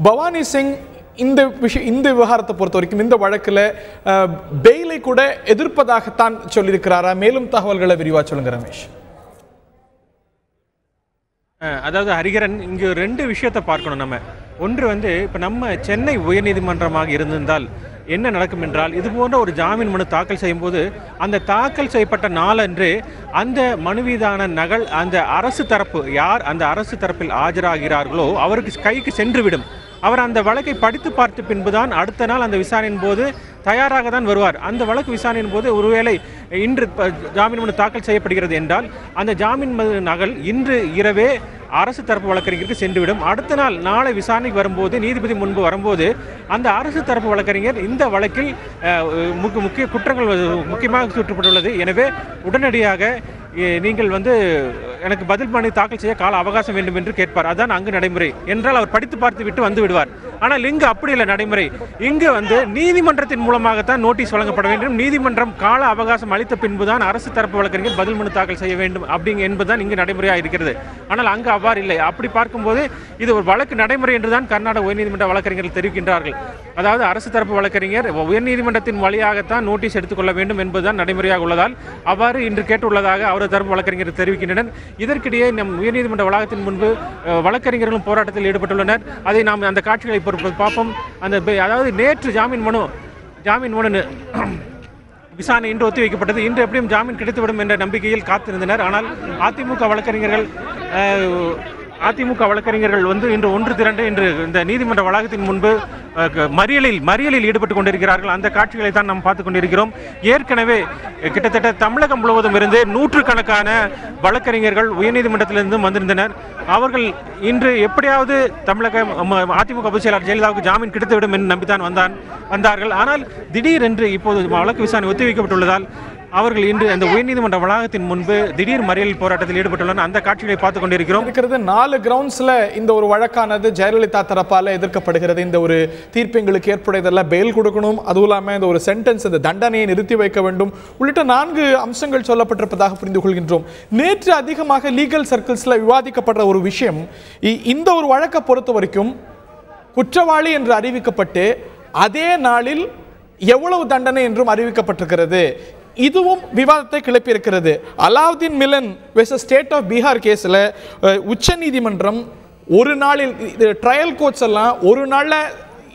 பவானி சிங் இந்த விவகாரத்தை பொறுத்த வரைக்கும் இந்த வழக்கில் பெயிலை கூட எதிர்ப்பதாகத்தான் சொல்லியிருக்கிறாரா? மேலும் தகவல்களை விரிவாக சொல்லுங்க ரமேஷ். அதாவது ஹரிகரன், இங்கே ரெண்டு விஷயத்தை பார்க்கணும். நம்ம ஒன்று இப்போ நம்ம சென்னை உயர்நீதிமன்றமாக இருந்திருந்தால் என்ன நடக்கும் என்றால், இது போன்ற ஒரு ஜாமீன் மனு தாக்கல் செய்யும்போது அந்த தாக்கல் செய்யப்பட்ட நாளன்று அந்த மனு மீதான நகல் அந்த அரசு தரப்பு யார் அந்த அரசு தரப்பில் ஆஜராகிறார்களோ அவருக்கு கைக்கு சென்றுவிடும். அவர் அந்த வழக்கை படித்து பார்த்த பின்புதான் அடுத்த நாள் அந்த விசாரணையின் போது தயாராக தான் வருவார். அந்த வழக்கு விசாரணையின் போது ஒருவேளை இன்று ஜாமீன் மனு தாக்கல் செய்யப்படுகிறது என்றால் அந்த ஜாமீன் மனு நகல் இன்று இரவே அரசு தரப்பு வழக்கறிஞருக்கு சென்றுவிடும். அடுத்த நாள் நாளை விசாரணைக்கு வரும்போது நீதிபதி முன்பு வரும்போது அந்த அரசு தரப்பு வழக்கறிஞர் இந்த வழக்கில் முக்கிய குற்றங்கள் முக்கியமாக சுற்றப்பட்டுள்ளது, எனவே உடனடியாக நீங்கள் எனக்கு பதில் மனு தாக்கல் செய்ய கால அவகாசம் வேண்டும் என்று கேட்பார். அதுதான் அங்கு நடைமுறை என்றால் அவர் படித்து பார்த்து விட்டு வந்து விடுவார். ஆனால் இங்கு அப்படி இல்லை நடைமுறை. இங்கு நீதிமன்றத்தின் மூலமாகத்தான் நோட்டீஸ் வழங்கப்பட வேண்டும். நீதிமன்றம் கால அவகாசம் அளித்த பின்புதான் அரசு தரப்பு வழக்கறிஞர் பதில் மனு தாக்கல் செய்ய வேண்டும் என்பதுதான் இங்கு நடைமுறையாக இருக்கிறது. ஆனால் அங்கு அவ்வாறு இல்லை. அப்படி பார்க்கும்போது இது ஒரு வழக்கு நடைமுறை என்றுதான் கர்நாடக உயர்நீதிமன்ற வழக்கறிஞர்கள் தெரிவிக்கின்றார்கள். அதாவது அரசு தரப்பு வழக்கறிஞர் உயர்நீதிமன்றத்தின் வழியாகத்தான் நோட்டீஸ் எடுத்துக்கொள்ள வேண்டும் என்பதுதான் நடைமுறையாக உள்ளதால் அவ்வாறு இன்று கேட்டுள்ளதாக அவரது தரப்பு வழக்கறிஞர் தெரிவிக்கின்றனர். இதற்கிடையே நம் உயர்நீதிமன்ற வளாகத்தின் முன்பு வழக்கறிஞர்களும் போராட்டத்தில் ஈடுபட்டுள்ளனர். அதை நாம் அந்த காட்சிகளை பார்ப்போம். அதாவது நேற்று ஜாமீன் மனு விசாரணை இன்று ஒத்திவைக்கப்பட்டது. இன்று எப்படியும் ஜாமீன் கிடைத்துவிடும் என்ற நம்பிக்கையில் காத்திருந்தனர். ஆனால் அதிமுக வழக்கறிஞர்கள் இன்று ஒன்று திரண்டு இன்று இந்த நீதிமன்ற வளாகத்தின் முன்பு மறியலில் ஈடுபட்டு கொண்டிருக்கிறார்கள். அந்த காட்சிகளை தான் நாம் பார்த்து கொண்டிருக்கிறோம். ஏற்கனவே கிட்டத்தட்ட தமிழகம் முழுவதும் இருந்து நூற்றுக்கணக்கான வழக்கறிஞர்கள் உயர்நீதிமன்றத்திலிருந்து வந்திருந்தனர். அவர்கள் இன்று எப்படியாவது அதிமுக பொதுச் செயலாளர் ஜெயலலிதாவுக்கு ஜாமீன் கிடைத்துவிடும் என்று நம்பித்தான் வந்தார்கள். ஆனால் திடீரென்று இப்போது வழக்கு விசாரணை ஒத்திவைக்கப்பட்டுள்ளதால் அவர்கள் இன்று அந்த உயர்நீதிமன்ற வளாகத்தின் முன்பு திடீர் மறியல் போராட்டத்தில் ஈடுபட்டுள்ளனர். அந்த காட்சிகளை பார்த்துக் கொண்டிருக்கிறோம். 4 கிரவுண்ட்ஸ்ல இந்த ஒரு வழக்கானது ஜெயலலிதா தரப்பால எதிர்க்கப்படுகிறது. இந்த ஒரு தீர்ப்பு எங்களுக்கு ஏற்படுவதெல்லாம் பெயில் கொடுக்கணும், அதுவும் இல்லாமல் இந்த ஒரு சென்டென்ஸ் இந்த தண்டனையை நிறுத்தி வைக்க வேண்டும் உள்ளிட்ட 4 அம்சங்கள் சொல்லப்பட்டிருப்பதாக புரிந்து கொள்கின்றோம். நேற்று அதிகமாக லீகல் சர்க்கிள்ஸ்ல விவாதிக்கப்படுற ஒரு விஷயம், இந்த ஒரு வழக்கை பொறுத்த வரைக்கும் குற்றவாளி என்று அறிவிக்கப்பட்டு அதே நாளில் எவ்வளவு தண்டனை என்றும் அறிவிக்கப்பட்டிருக்கிறது. இதுவும் விவாதத்தை கிளப்பியிருக்கிறது. Alauddin Milan versus state of Bihar கேஸில் உச்ச நீதிமன்றம் ஒரு நாளில் ட்ரையல் கோர்ட்ஸ் எல்லாம் ஒரு நாளில்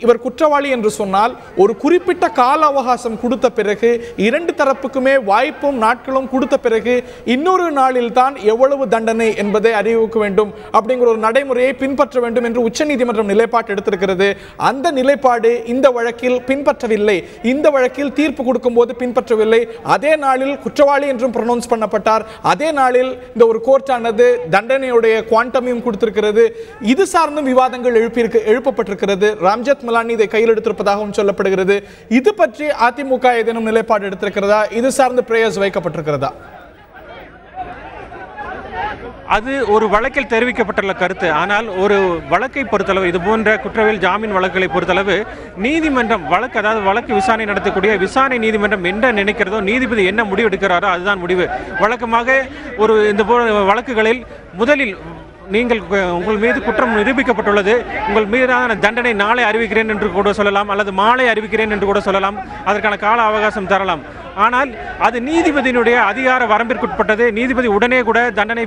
இவர் குற்றவாளி என்று சொன்னால் ஒரு குறிப்பிட்ட கால அவகாசம் கொடுத்த பிறகு 2 தரப்புக்குமே வாய்ப்பும் நாட்களும் கொடுத்த பிறகு இன்னொரு நாளில் தான் எவ்வளவு தண்டனை என்பதை அறிவிக்க வேண்டும் அப்படிங்கிற ஒரு நடைமுறையை பின்பற்ற வேண்டும் என்று உச்சநீதிமன்றம் நிலைப்பாடு எடுத்திருக்கிறது. அந்த நிலைப்பாடு இந்த வழக்கில் பின்பற்றவில்லை. இந்த வழக்கில் தீர்ப்பு கொடுக்கும் போது பின்பற்றவில்லை. அதே நாளில் குற்றவாளி என்றும் ப்ரொனவுன்ஸ் பண்ணப்பட்டார். அதே நாளில் இந்த ஒரு கோர்ட்டானது தண்டனையுடைய குவாண்டமையும் கொடுத்திருக்கிறது. இது சார்ந்தும் விவாதங்கள் எழுப்பப்பட்டிருக்கிறது. ராம்ஜெத் மலானி இதை கையில் எடுத்திருப்பதாகவும் சொல்லப்படுகிறது. இது பற்றி அதிமுக ஏதேனும் நிலைப்பாடு எடுத்திருக்கிறதா? இது சார்ந்து பிரேயர்ஸ் வைக்கப்பட்டிருக்கிறதா? அது ஒரு வழக்கில் தெரிவிக்கப்பட்டுள்ள கருத்து. ஆனால் ஒரு வழக்கை பொறுத்தளவு, இது போன்ற குற்றவியல் ஜாமீன் வழக்குகளை பொறுத்தளவு நீதிமன்றம் வழக்கு விசாரணை நடத்தக்கூடிய விசாரணை நீதிமன்றம் என்ன நினைக்கிறதோ, நீதிபதி என்ன முடிவு எடுக்கிறாரோ அதுதான் முடிவு. வழக்கமாக இந்த வழக்குகளில் முதலில் உங்கள் மீது குற்றம் நிரூபிக்கப்பட்டுள்ளது, உங்கள் மீதான தண்டனை நாளை அறிவிக்கிறேன் என்று கூட சொல்லலாம், அல்லது மாலை அறிவிக்கிறேன் என்று கூட சொல்லலாம். அதற்கான கால அவகாசம் தரலாம். ஆனால் அது நீதிபதியினுடைய அதிகார வரம்பிற்குட்பட்டது. நீதிபதி உடனே கூட தண்டனை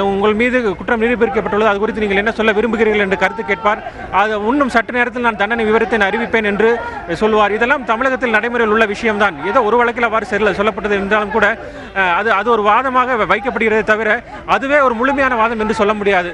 உங்கள் மீது குற்றம் நிரூபிக்கப்பட்டுள்ளது, அது குறித்து நீங்கள் என்ன சொல்ல விரும்புகிறீர்கள் என்று கருத்து கேட்பார். அது இன்னும் சற்று நேரத்தில் நான் தண்டனை விவரத்தை அறிவிப்பேன் என்று சொல்வார். இதெல்லாம் தமிழகத்தில் நடைமுறையில் உள்ள விஷயம்தான். ஏதோ ஒரு வழக்கில் அவ்வாறு சொல்லப்பட்டது என்றாலும் கூட அது ஒரு வாதமாக வைக்கப்படுகிறதே தவிர அதுவே ஒரு முழுமையான வாதம் என்று சொல்ல முடியாது.